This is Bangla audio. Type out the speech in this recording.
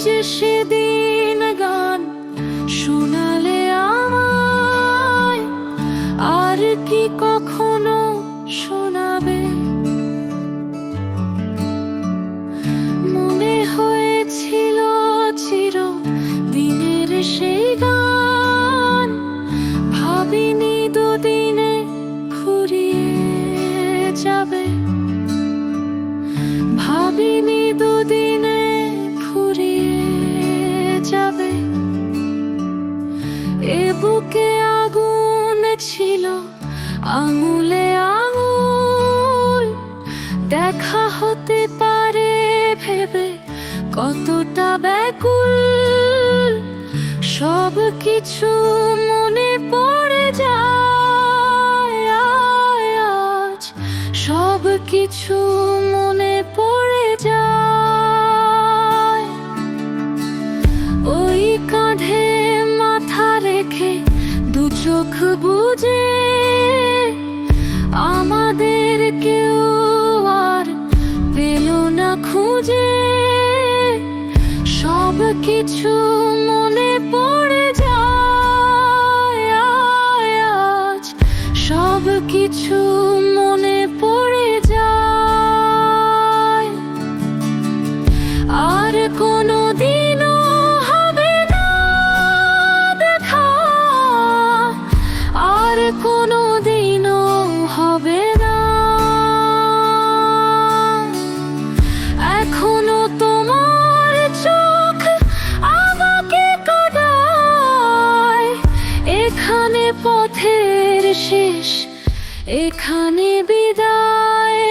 যে সেদিন গান শোনালে আমায়, আর কি কখনো শোনাবে? মনে হয়েছিল চিরদিনের সেই গান, ভাবিনি দুদিনে ফুরিয়ে যাবে, ভাবিনি দুদিনে ফুরিয়ে যাবে। এ বুকে আগুন ছিল আঙুলে আঙুল, দেখা হতে পারে ভেবে কতটা ব্যাকুল। সব কিছু মনে পড়ে যায় আজ, সব কিছু মনে পড়ে যায়। ওই কাঁধে মাথা রেখে দু চোখ বুজে আমাদের কেউ আর পেল না খুঁজে। সব কিছু মনে পড়ে যায় আজ, সব কিছু মনে পড়ে যায়। আর কোনোদিনও হবে না দেখা, আর কোনোদিনও হবে না। এখনো তোমার চোখ আমাকে কাঁদায়, এখানে পথের শেষ, এখানে বিদায়।